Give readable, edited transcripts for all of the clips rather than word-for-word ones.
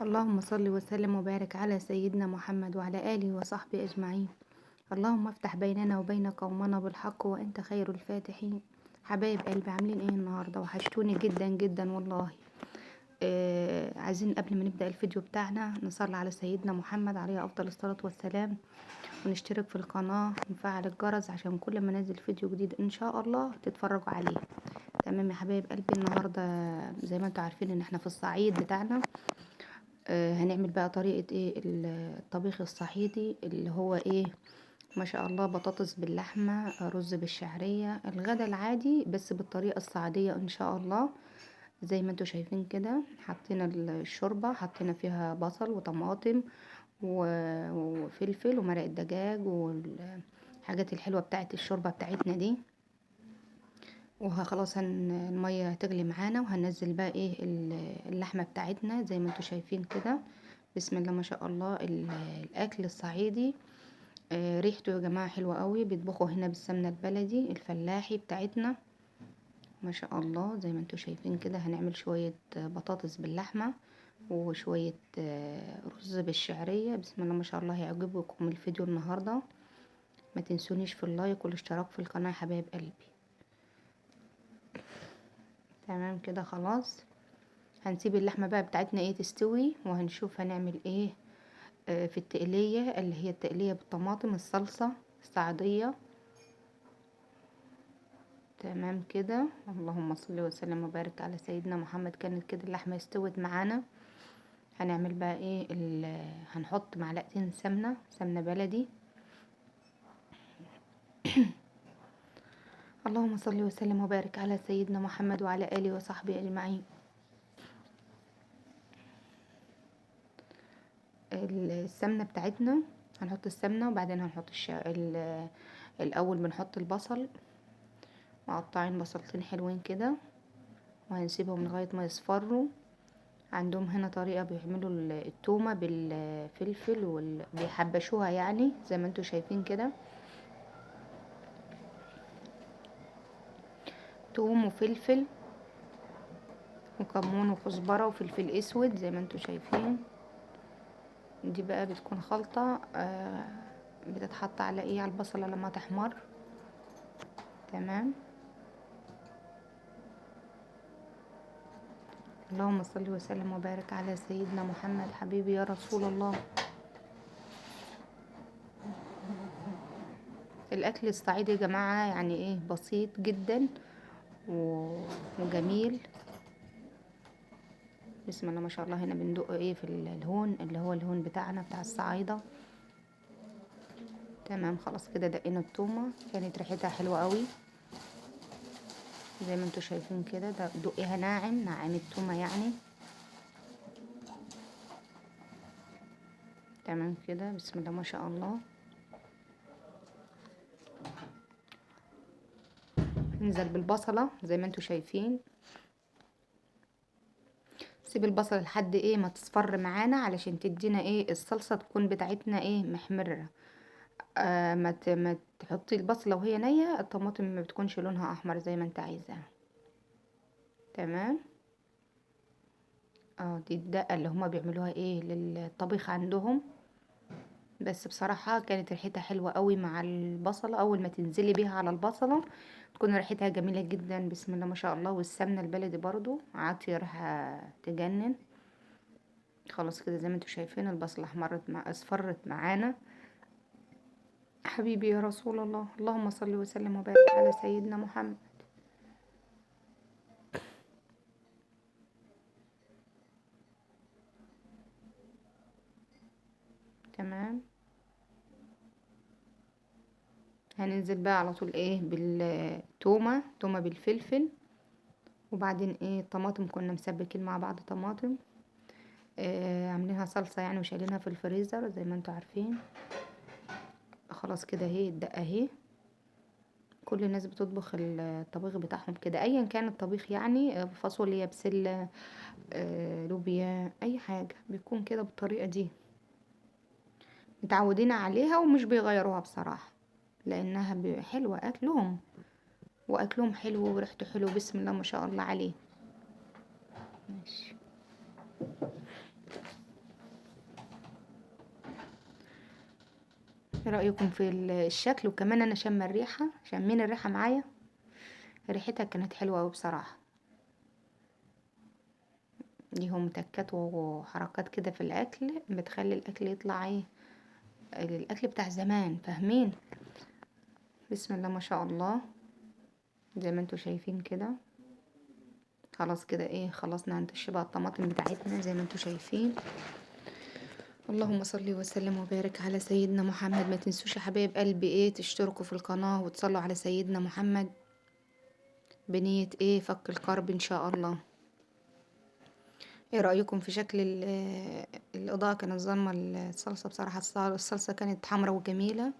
اللهم صل وسلم وبارك على سيدنا محمد وعلى آله وصحبه أجمعين. اللهم افتح بيننا وبين قومنا بالحق وأنت خير الفاتحين. حبايب قلبي، عاملين ايه النهاردة؟ وحشتوني جدا جدا والله. عايزين قبل ما نبدأ الفيديو بتاعنا نصلي على سيدنا محمد عليه أفضل الصلاة والسلام، ونشترك في القناة ونفعل الجرس عشان كل ما ننزل فيديو جديد إن شاء الله تتفرجوا عليه. تمام يا حبايب قلبي، النهاردة زي ما انتوا عارفين ان احنا في الصعيد بتاعنا. هنعمل بقى طريقة ايه الطبيخ الصعيدي اللي هو ايه، ما شاء الله، بطاطس باللحمة، رز بالشعرية، الغدا العادي بس بالطريقة الصعيدية ان شاء الله. زي ما انتوا شايفين كده، حطينا الشوربة، حطينا فيها بصل وطماطم وفلفل ومرق الدجاج والحاجات الحلوة بتاعت الشوربة بتاعتنا دي. وخلاص المية هتغلي معانا، وهننزل بقى ايه اللحمة بتاعتنا زي ما انتوا شايفين كده. بسم الله ما شاء الله. الاكل الصعيدي ريحته يا جماعة حلوة قوي. بيطبخوا هنا بالسمنة البلدي الفلاحي بتاعتنا ما شاء الله. زي ما انتوا شايفين كده، هنعمل شوية بطاطس باللحمة وشوية رز بالشعرية. بسم الله ما شاء الله، هيعجبكم الفيديو النهاردة. ما تنسونيش في اللايك والاشتراك في القناة يا حبايب قلبي. تمام كده خلاص. هنسيب اللحمة بقى بتاعتنا ايه تستوي، وهنشوف هنعمل ايه في التقلية اللي هي التقلية بالطماطم الصلصة الصعيدية. تمام كده. اللهم صل وسلم وبارك على سيدنا محمد. كانت كده اللحمة استوت معانا. هنعمل بقى ايه هنحط معلقتين سمنة بلدي. اللهم صل وسلم وبارك على سيدنا محمد وعلى آله وصحبه أجمعين. السمنة بتاعتنا، هنحط السمنة وبعدين هنحط الأول بنحط البصل، مقطعين بصلتين حلوين كده، وهنسيبهم لغاية ما يصفروا. عندهم هنا طريقة بيعملوا التومة بالفلفل بيحبشوها يعني زي ما انتوا شايفين كده، توم وفلفل وكمون وكزبرة وفلفل اسود زي ما انتوا شايفين. دي بقى بتكون خلطة بتتحط على ايه، على البصلة لما تحمر. تمام. اللهم صل وسلم وبارك على سيدنا محمد حبيبي يا رسول الله. الاكل الصعيدي يا جماعة يعني ايه، بسيط جدا وجميل. بسم الله ما شاء الله. هنا بندق ايه في الهون اللي هو الهون بتاعنا بتاع الصعايدة. تمام خلاص كده دقينا التومة، كانت ريحتها حلوة قوي زي ما انتوا شايفين كده. ده دقيها ناعم التومة يعني. تمام كده. بسم الله ما شاء الله. ننزل بالبصلة زي ما انتوا شايفين. سيب البصل لحد ايه ما تصفر معانا علشان تدينا ايه الصلصة تكون بتاعتنا ايه محمرة. ما تحطي البصلة وهي نية، الطماطم ما بتكونش لونها احمر زي ما انت عايزاها. تمام. دي الدقة اللي هما بيعملوها ايه للطبيخ عندهم. بس بصراحة كانت ريحتها حلوة قوي مع البصلة. اول ما تنزلي بيها على البصلة تكون ريحتها جميلة جدا. بسم الله ما شاء الله. والسمنة البلدي برضو عاطية ريحة تجنن. خلاص كده زي ما انتوا شايفين البصلة اصفرت معانا. حبيبي يا رسول الله. اللهم صل وسلم وبارك على سيدنا محمد. تمام. هننزل بقى على طول ايه تومة بالفلفل. وبعدين ايه الطماطم كنا مسبكين مع بعض طماطم، عاملينها صلصة يعني وشايلينها في الفريزر زي ما انتوا عارفين. خلاص كده اهي الدقة اهي. كل الناس بتطبخ الطبيخ بتاعهم كده ايا كان الطبيخ يعني، فاصوليا، بسلة، لوبيا، اي حاجة بيكون كده بالطريقة دي. متعودين عليها ومش بيغيروها بصراحة، لانها حلوة اكلهم، واكلهم حلو وريحته حلو. بسم الله ما شاء الله عليه. ماشي. ايه رأيكم في الشكل؟ وكمان انا شامه الريحه، شامين الريحه معايا، ريحتها كانت حلوه قوي بصراحه. ليهم تكات وحركات كده في الاكل بتخلي الاكل يطلع ايه، الاكل بتاع زمان، فاهمين؟ بسم الله ما شاء الله. زي ما انتوا شايفين كده. خلاص كده ايه، خلصنا هنتش بقى الطماطم بتاعتنا زي ما انتوا شايفين. اللهم صل وسلم وبارك على سيدنا محمد. ما تنسوش يا حبايب قلبي ايه، تشتركوا في القناة وتصلوا على سيدنا محمد بنية ايه، فك الكرب ان شاء الله. ايه رأيكم في شكل الإضاءة؟ كانت ظلمة الصلصة بصراحة، الصلصة كانت حمرا وجميلة.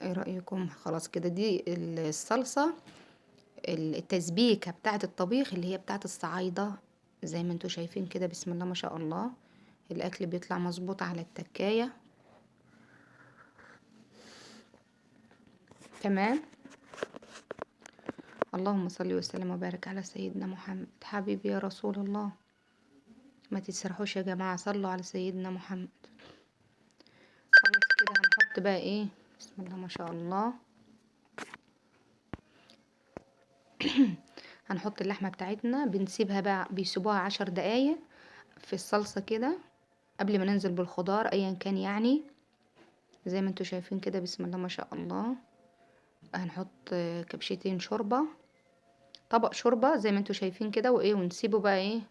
ايه رأيكم؟ خلاص كده دي الصلصة، التسبيكة بتاعة الطبيخ اللي هي بتاعة الصعايدة. زي ما انتوا شايفين كده، بسم الله ما شاء الله، الأكل بيطلع مظبوط على التكاية. تمام. اللهم صل وسلم وبارك على سيدنا محمد. حبيبي يا رسول الله، ما تسرحوش يا جماعة، صلوا على سيدنا محمد. خلاص كده هنحط بقى ايه، بسم الله ما شاء الله. هنحط اللحمة بتاعتنا، بنسيبها بقى، بيسيبوها 10 دقايق في الصلصة كده قبل ما ننزل بالخضار ايا كان يعني. زي ما انتوا شايفين كده، بسم الله ما شاء الله. هنحط كبشتين شوربة، طبق شوربة زي ما انتوا شايفين كده، وايه، ونسيبه بقى ايه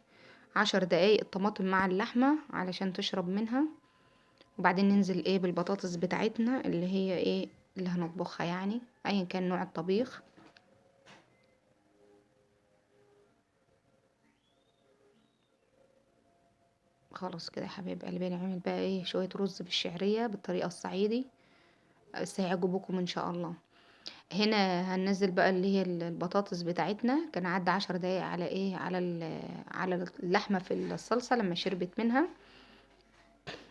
10 دقايق الطماطم مع اللحمة علشان تشرب منها. وبعدين ننزل ايه بالبطاطس بتاعتنا اللي هي ايه، اللي هنطبخها يعني ايا كان نوع الطبيخ. خلاص كده يا حبايب قلبي، نعمل بقى ايه شوية رز بالشعرية بالطريقة الصعيدي، بس هيعجبكم ان شاء الله. هنا هننزل بقى اللي هي البطاطس بتاعتنا، كان عدى 10 دقايق على ايه، على اللحمة في الصلصة لما شربت منها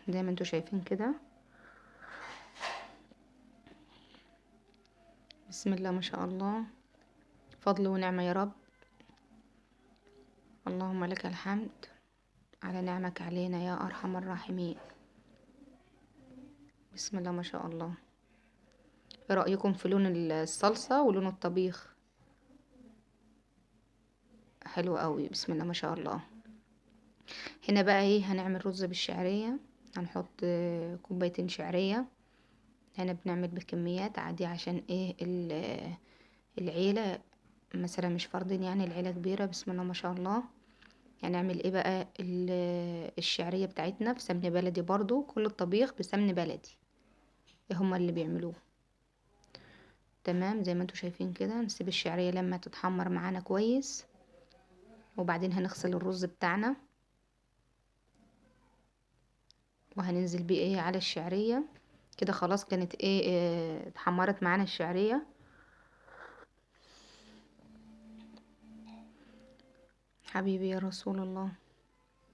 زي ما انتوا شايفين كده. بسم الله ما شاء الله، فضل ونعمة يا رب. اللهم لك الحمد على نعمك علينا يا أرحم الراحمين. بسم الله ما شاء الله. ايه رأيكم في لون الصلصة ولون الطبيخ؟ حلو قوي، بسم الله ما شاء الله. هنا بقى ايه، هنعمل رز بالشعرية. هنحط كوبايتين شعرية. هنا بنعمل بكميات عادي عشان ايه العيلة مثلا مش فردين يعني، العيلة كبيرة بسم الله ما شاء الله. هنعمل ايه بقى، الشعرية بتاعتنا في سمن بلدي برضو، كل الطبيخ بسمن بلدي هما اللي بيعملوه. تمام. زي ما انتوا شايفين كده، نسيب الشعرية لما تتحمر معانا كويس، وبعدين هنغسل الرز بتاعنا وهننزل بيه ايه على الشعرية كده. خلاص كانت ايه اتحمرت معانا الشعرية. حبيبي يا رسول الله،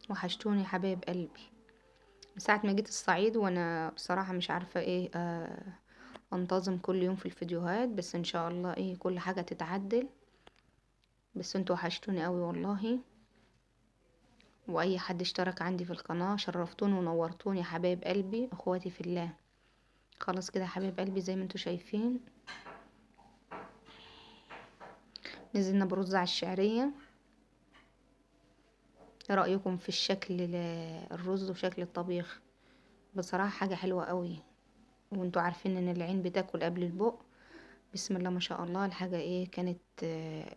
وحشتوني حبايب قلبي. من ساعة ما جيت الصعيد وانا بصراحة مش عارفة ايه انتظم كل يوم في الفيديوهات، بس ان شاء الله ايه كل حاجة تتعدل. بس انتوا وحشتوني قوي والله. واي حد اشترك عندي في القناة شرفتوني ونورتوني يا حبايب قلبي، اخواتي في الله. خلاص كده يا حبايب قلبي، زي ما انتوا شايفين نزلنا برز على الشعرية. ايه رأيكم في الشكل الرز وشكل الطبيخ؟ بصراحة حاجة حلوة قوي. وانتوا عارفين ان العين بتاكل قبل البق. بسم الله ما شاء الله. الحاجة ايه كانت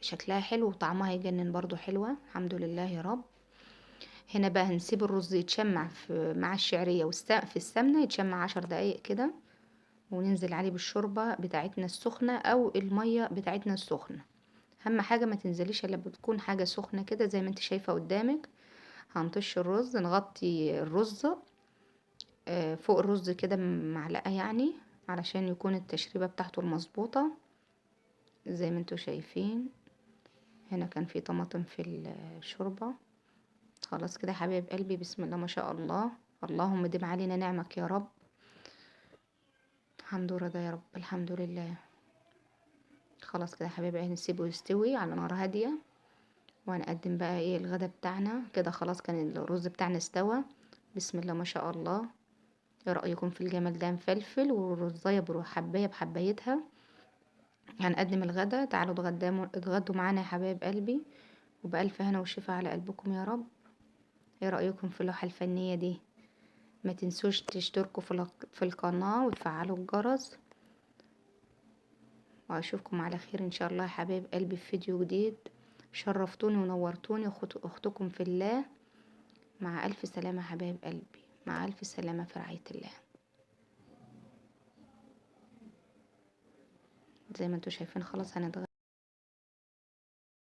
شكلها حلو وطعمها يجنن برضو، حلوة الحمد لله يا رب. هنا بقى هنسيب الرز يتشمع مع الشعرية في السمنة، يتشمع 10 دقايق كده، وننزل عليه بالشوربة بتاعتنا السخنة او المية بتاعتنا السخنة. اهم حاجة ما تنزليش الا بتكون حاجة سخنة كده زي ما انت شايفة قدامك. هنطش الرز، نغطي الرز فوق الرز كده معلقة يعني، علشان يكون التشريبة بتاعته المظبوطة زي ما انتوا شايفين. هنا كان في طماطم في الشوربة. خلاص كده يا حبايب قلبي، بسم الله ما شاء الله. اللهم دم علينا نعمك يا رب. الحمد لله يا رب، الحمد لله. خلاص كده يا حبايبي، هنسيبه يستوي على نار هادية، وهنقدم بقى ايه الغدا بتاعنا كده. خلاص كان الرز بتاعنا استوى، بسم الله ما شاء الله. ايه رأيكم في الجمال ده؟ مفلفل والرزاية بروح حباية بحبايتها. هنقدم الغدا، تعالوا اتغدوا معانا يا حبايب قلبي، وبألف هنا وشفا على قلبكم يا رب. ايه رأيكم في اللوحة الفنية دي؟ ما تنسوش تشتركوا في القناة وتفعلوا الجرس، واشوفكم على خير ان شاء الله يا حبايب قلبي في فيديو جديد. شرفتوني ونورتوني، اختكم في الله. مع الف سلامة يا حبايب قلبي، مع الف سلامة في رعاية الله. زي ما انتوا شايفين خلاص هنتغدى.